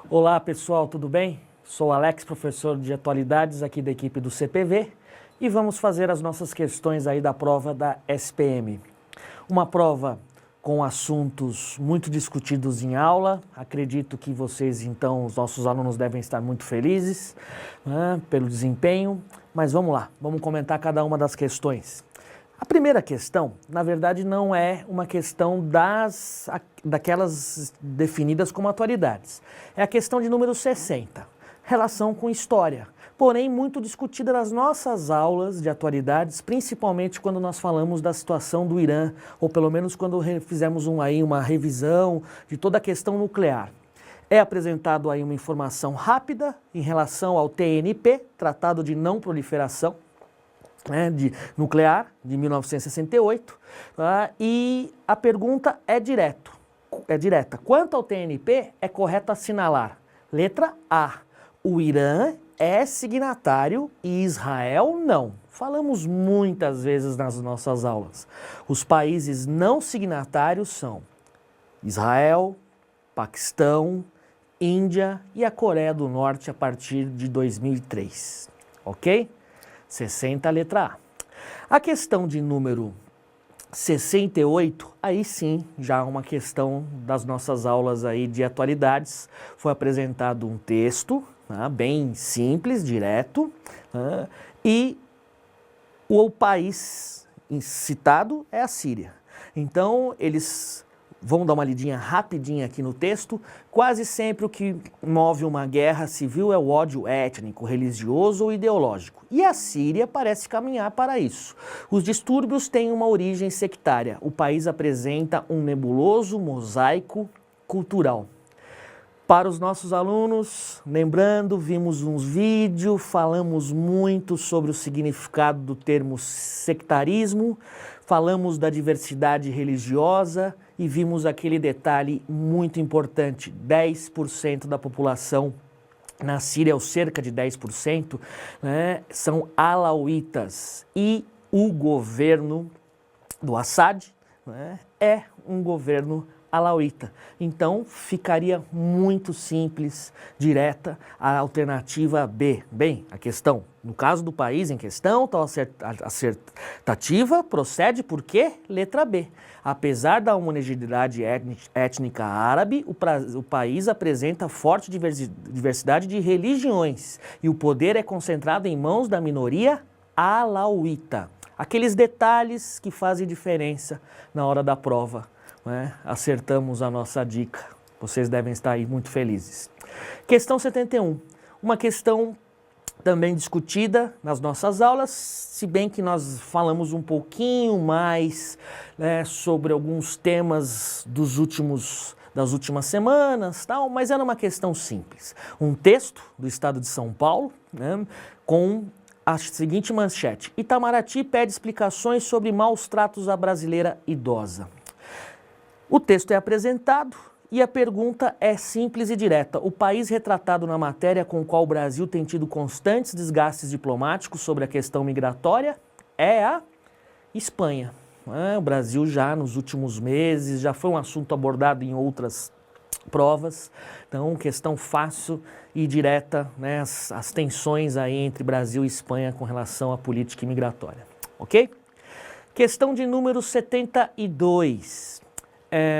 Olá pessoal, tudo bem? Sou Alex, professor de atualidades aqui da equipe do CPV e vamos fazer as nossas questões aí da prova da SPM. Uma prova com assuntos muito discutidos em aula, acredito que vocês então, os nossos alunos devem estar muito felizes, né, pelo desempenho, mas vamos lá, vamos comentar cada uma das questões. A primeira questão, na verdade, não é uma questão daquelas definidas como atualidades. É a questão de número 60, relação com história. Porém, muito discutida nas nossas aulas de atualidades, principalmente quando nós falamos da situação do Irã, ou pelo menos quando fizemos uma revisão de toda a questão nuclear. É apresentado aí uma informação rápida em relação ao TNP, Tratado de Não Proliferação, de nuclear, de 1968, tá? E a pergunta é direta. Quanto ao TNP, é correto assinalar. Letra A, o Irã é signatário e Israel não. Falamos muitas vezes nas nossas aulas. Os países não signatários são Israel, Paquistão, Índia e a Coreia do Norte a partir de 2003, ok? 60, letra A. A questão de número 68, aí sim, já uma questão das nossas aulas aí de atualidades. Foi apresentado um texto, bem simples, direto, e o país citado é a Síria. Então, eles vão dar uma lidinha rapidinha aqui no texto. Quase sempre o que move uma guerra civil é o ódio étnico, religioso ou ideológico. E a Síria parece caminhar para isso. Os distúrbios têm uma origem sectária. O país apresenta um nebuloso mosaico cultural. Para os nossos alunos, lembrando, vimos uns vídeos, falamos muito sobre o significado do termo sectarismo, falamos da diversidade religiosa e vimos aquele detalhe muito importante: 10% da população na Síria, ou cerca de 10%, são alauítas. E o governo do Assad é um governo alauíta. Então, ficaria muito simples, direta, a alternativa B. Bem, a questão, no caso do país em questão, tal assertativa procede por quê? Letra B. Apesar da homogeneidade étnica árabe, o país apresenta forte diversidade de religiões e o poder é concentrado em mãos da minoria alauíta. Aqueles detalhes que fazem diferença na hora da prova. Acertamos a nossa dica. Vocês devem estar aí muito felizes. Questão 71. Uma questão também discutida nas nossas aulas, se bem que nós falamos um pouquinho mais sobre alguns temas das últimas semanas, mas era uma questão simples. Um texto do Estado de São Paulo, com a seguinte manchete: Itamaraty pede explicações sobre maus tratos à brasileira idosa. O texto é apresentado e a pergunta é simples e direta. O país retratado na matéria com o qual o Brasil tem tido constantes desgastes diplomáticos sobre a questão migratória é a Espanha. O Brasil já nos últimos meses, já foi um assunto abordado em outras provas. Então, questão fácil e direta, as tensões aí entre Brasil e Espanha com relação à política migratória, ok? Questão de número 72.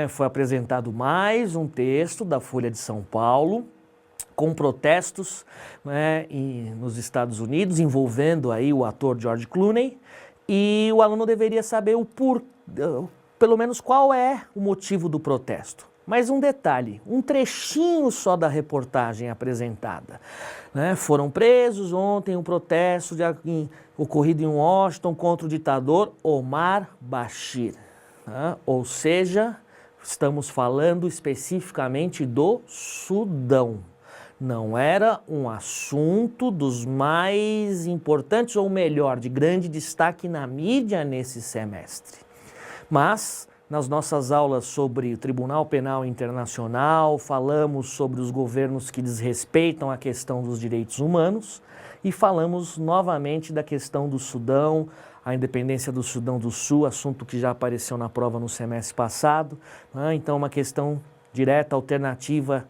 Foi apresentado mais um texto da Folha de São Paulo com protestos nos Estados Unidos envolvendo aí o ator George Clooney, e o aluno deveria saber pelo menos qual é o motivo do protesto. Mas um detalhe, um trechinho só da reportagem apresentada. Foram presos ontem um protesto ocorrido em Washington contra o ditador Omar Bashir. Ou seja, estamos falando especificamente do Sudão. Não era um assunto dos mais importantes, ou melhor, de grande destaque na mídia nesse semestre. Mas, nas nossas aulas sobre o Tribunal Penal Internacional, falamos sobre os governos que desrespeitam a questão dos direitos humanos e falamos novamente da questão do Sudão, a independência do Sudão do Sul, assunto que já apareceu na prova no semestre passado. Então, uma questão direta, alternativa,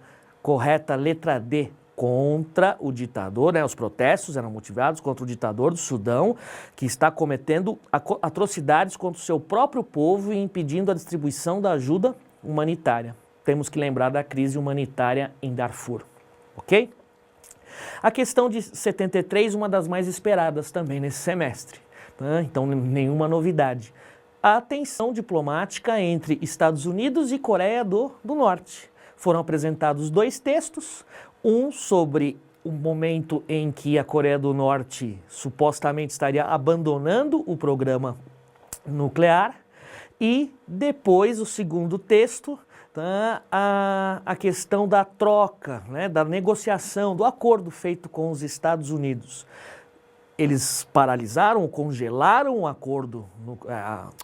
Correta, letra D, contra o ditador, né? Os protestos eram motivados contra o ditador do Sudão, que está cometendo atrocidades contra o seu próprio povo e impedindo a distribuição da ajuda humanitária. Temos que lembrar da crise humanitária em Darfur, ok? A questão de 73, uma das mais esperadas também nesse semestre, né? Então nenhuma novidade. A tensão diplomática entre Estados Unidos e Coreia do Norte. Foram apresentados 2 textos, um sobre o momento em que a Coreia do Norte supostamente estaria abandonando o programa nuclear, e depois o segundo texto, tá, a questão da troca, né, da negociação, do acordo feito com os Estados Unidos. Eles paralisaram, congelaram o acordo,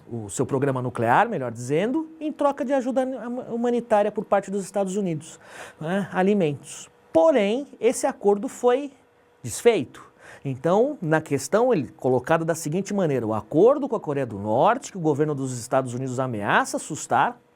o seu programa nuclear, melhor dizendo, em troca de ajuda humanitária por parte dos Estados Unidos, né, alimentos. Porém, esse acordo foi desfeito. Então, na questão, ele colocado da seguinte maneira: o acordo com a Coreia do Norte, que o governo dos Estados Unidos ameaça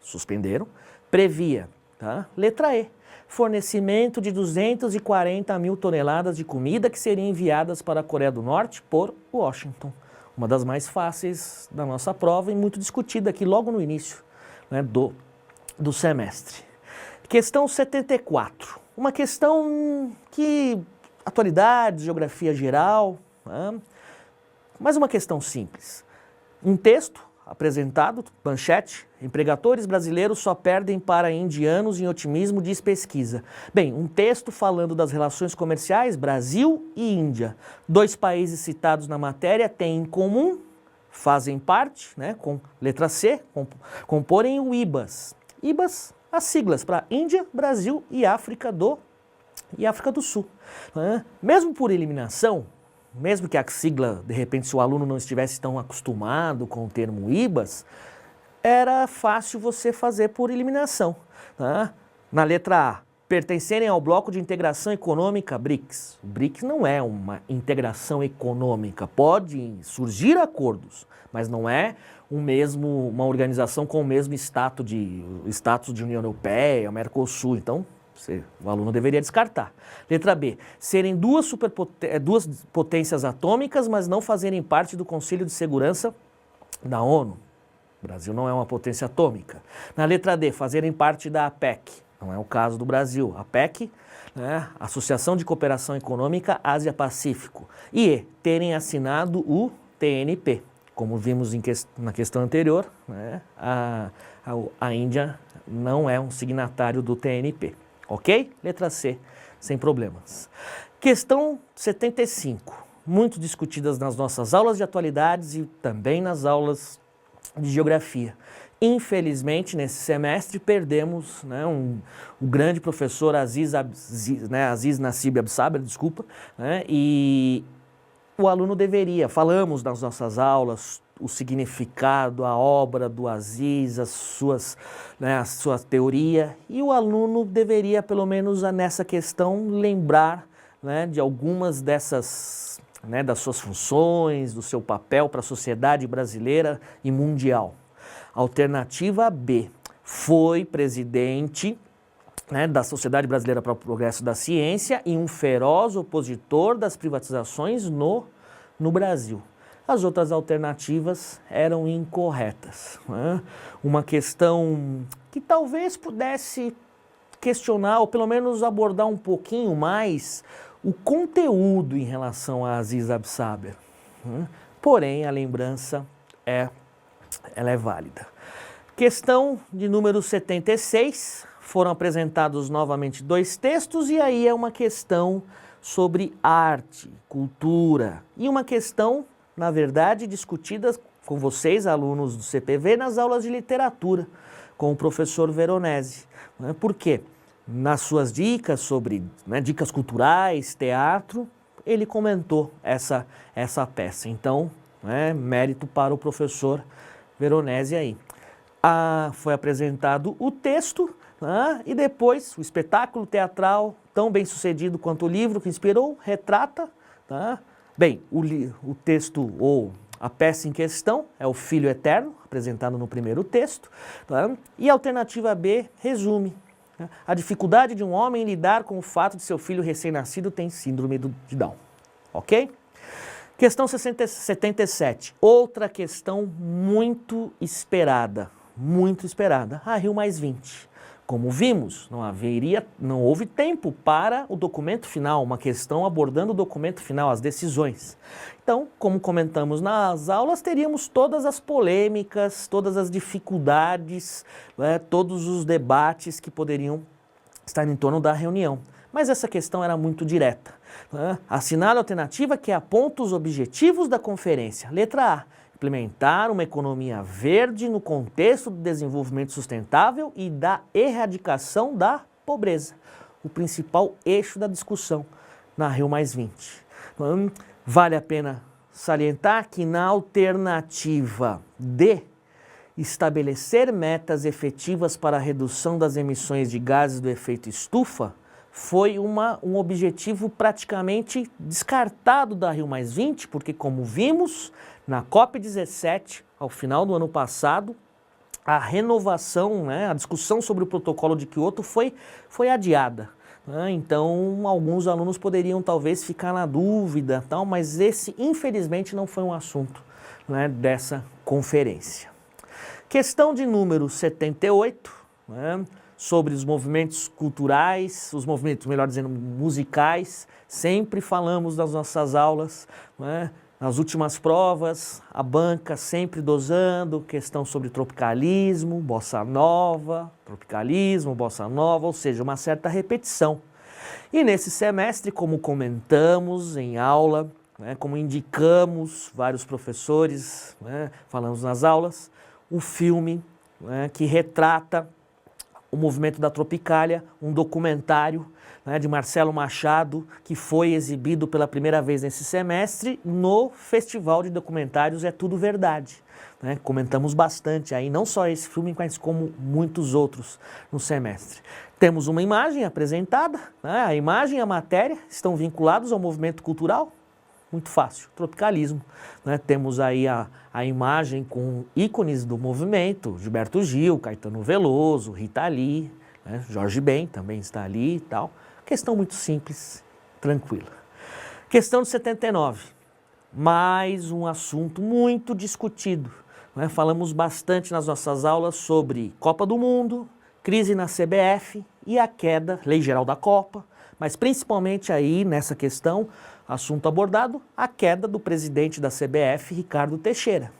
suspenderam, previa, tá? Letra E, fornecimento de 240 mil toneladas de comida que seriam enviadas para a Coreia do Norte por Washington. Uma das mais fáceis da nossa prova e muito discutida aqui logo no início, né, do semestre. Questão 74, uma questão que, atualidade, geografia geral, né, mas uma questão simples. Um texto apresentado, manchete: empregadores brasileiros só perdem para indianos em otimismo, diz pesquisa. Bem, um texto falando das relações comerciais Brasil e Índia. 2 países citados na matéria têm em comum, fazem parte, né, com letra C, comporem o IBAS. IBAS, as siglas para Índia, Brasil e África do Sul. Né? Mesmo por eliminação, mesmo que a sigla, de repente, se o aluno não estivesse tão acostumado com o termo IBAS, era fácil você fazer por eliminação. Tá? Na letra A, pertencerem ao Bloco de Integração Econômica BRICS. O BRICS não é uma integração econômica, pode surgir acordos, mas não é uma organização com o mesmo status de União Europeia, Mercosul. Então, o aluno deveria descartar. Letra B, serem duas potências atômicas, mas não fazerem parte do Conselho de Segurança da ONU. O Brasil não é uma potência atômica. Na letra D, fazerem parte da APEC. Não é o caso do Brasil. A APEC, né, Associação de Cooperação Econômica Ásia-Pacífico. E E, terem assinado o TNP. Como vimos na questão anterior, né, a Índia não é um signatário do TNP. Ok? Letra C, sem problemas. Questão 75, muito discutidas nas nossas aulas de atualidades e também nas aulas de geografia. Infelizmente, nesse semestre, perdemos, né, o grande professor Aziz Nassib Absaber, né, e o aluno falamos nas nossas aulas, o significado, a obra do Aziz, a sua teoria, e o aluno deveria, pelo menos nessa questão, lembrar, né, de algumas dessas, né, das suas funções, do seu papel para a sociedade brasileira e mundial. Alternativa B, foi presidente, né, da Sociedade Brasileira para o Progresso da Ciência e um feroz opositor das privatizações no Brasil. As outras alternativas eram incorretas, né? Uma questão que talvez pudesse questionar, ou pelo menos abordar um pouquinho mais, o conteúdo em relação a Aziz Absaber. Porém, a lembrança ela é válida. Questão de número 76, foram apresentados novamente 2 textos, e aí é uma questão sobre arte, cultura, e uma questão, na verdade, discutida com vocês, alunos do CPV, nas aulas de literatura, com o professor Veronese. Por quê? Nas suas dicas sobre, né, dicas culturais, teatro, ele comentou essa peça. Então, né, mérito para o professor Veronese aí. Foi apresentado o texto, né, e depois o espetáculo teatral, tão bem sucedido quanto o livro que inspirou, retrata, tá? Bem, o texto ou a peça em questão é O Filho Eterno, apresentado no primeiro texto, tá? E a alternativa B resume A dificuldade de um homem lidar com o fato de seu filho recém-nascido ter síndrome de Down. Ok? Questão 77. Outra questão muito esperada. Muito esperada. A Rio mais 20. Como vimos, não houve tempo para o documento final, uma questão abordando o documento final, as decisões. Então, como comentamos nas aulas, teríamos todas as polêmicas, todas as dificuldades, todos os debates que poderiam estar em torno da reunião. Mas essa questão era muito direta. Assinale a alternativa que aponta os objetivos da conferência. Letra A. Implementar uma economia verde no contexto do desenvolvimento sustentável e da erradicação da pobreza. O principal eixo da discussão na Rio mais 20. Vale a pena salientar que na alternativa D, estabelecer metas efetivas para a redução das emissões de gases do efeito estufa, foi um objetivo praticamente descartado da Rio mais 20, porque como vimos, na COP17, ao final do ano passado, a renovação, a discussão sobre o protocolo de Kyoto foi adiada. Então, alguns alunos poderiam talvez ficar na dúvida, mas esse, infelizmente, não foi um assunto dessa conferência. Questão de número 78, sobre os movimentos culturais, os movimentos, melhor dizendo, musicais. Sempre falamos nas nossas aulas, nas últimas provas, a banca sempre dosando, questão sobre tropicalismo, bossa nova, ou seja, uma certa repetição. E nesse semestre, como comentamos em aula, como indicamos vários professores, falamos nas aulas, o filme que retrata o movimento da Tropicália, um documentário de Marcelo Machado, que foi exibido pela primeira vez nesse semestre no Festival de Documentários É Tudo Verdade. Comentamos bastante aí, não só esse filme, mas como muitos outros no semestre. Temos uma imagem apresentada, a imagem e a matéria estão vinculados ao movimento cultural. Muito fácil, tropicalismo. Temos aí a imagem com ícones do movimento, Gilberto Gil, Caetano Veloso, Rita Lee, Jorge Ben também está ali e tal. Questão muito simples, tranquila. Questão de 79, mais um assunto muito discutido. Falamos bastante nas nossas aulas sobre Copa do Mundo, crise na CBF e a queda, Lei Geral da Copa, mas principalmente aí nessa questão, assunto abordado, a queda do presidente da CBF, Ricardo Teixeira.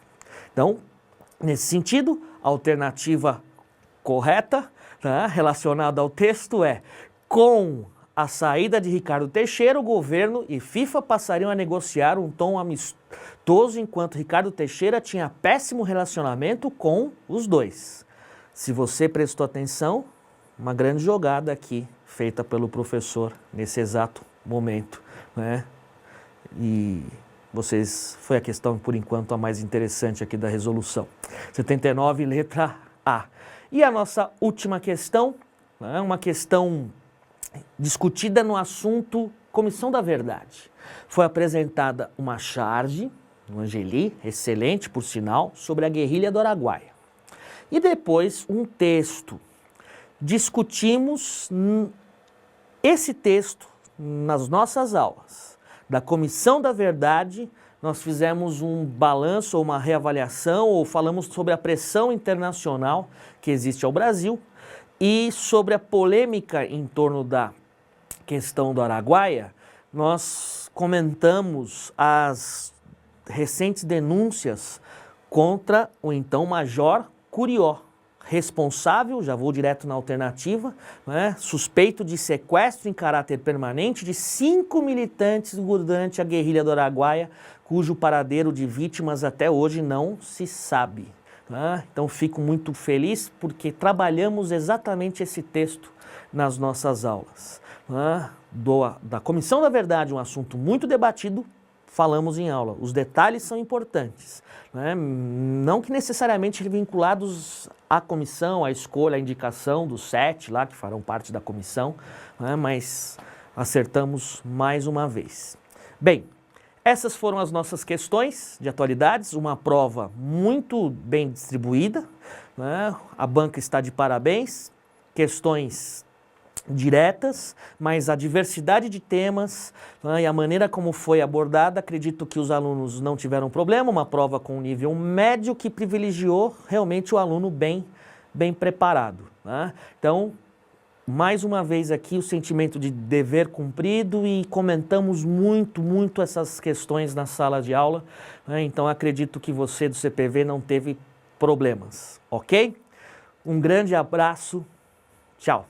Então, nesse sentido, a alternativa correta, relacionada ao texto é: com a saída de Ricardo Teixeira, o governo e FIFA passariam a negociar um tom amistoso, enquanto Ricardo Teixeira tinha péssimo relacionamento com os dois. Se você prestou atenção, uma grande jogada aqui, feita pelo professor nesse exato momento, E foi a questão, por enquanto, a mais interessante aqui da resolução. 79, letra A. E a nossa última questão, uma questão discutida no assunto Comissão da Verdade. Foi apresentada uma charge, no Angeli, excelente por sinal, sobre a guerrilha do Araguaia. E depois um texto. Discutimos esse texto nas nossas aulas. Da Comissão da Verdade, nós fizemos um balanço ou uma reavaliação, ou falamos sobre a pressão internacional que existe ao Brasil e sobre a polêmica em torno da questão do Araguaia. Nós comentamos as recentes denúncias contra o então Major Curió, responsável, já vou direto na alternativa, suspeito de sequestro em caráter permanente de 5 militantes durante a guerrilha do Araguaia, cujo paradeiro de vítimas até hoje não se sabe. Então fico muito feliz porque trabalhamos exatamente esse texto nas nossas aulas. Da Comissão da Verdade, um assunto muito debatido, falamos em aula. Os detalhes são importantes, não que necessariamente vinculados à comissão, à escolha, à indicação dos 7 lá que farão parte da comissão, mas acertamos mais uma vez. Bem, essas foram as nossas questões de atualidades, uma prova muito bem distribuída, a banca está de parabéns, questões diretas, mas a diversidade de temas, né, e a maneira como foi abordada, acredito que os alunos não tiveram problema, uma prova com nível médio que privilegiou realmente o aluno bem preparado, né? Então, mais uma vez aqui o sentimento de dever cumprido e comentamos muito essas questões na sala de aula, né? Então acredito que você do CPV não teve problemas, ok? Um grande abraço, tchau!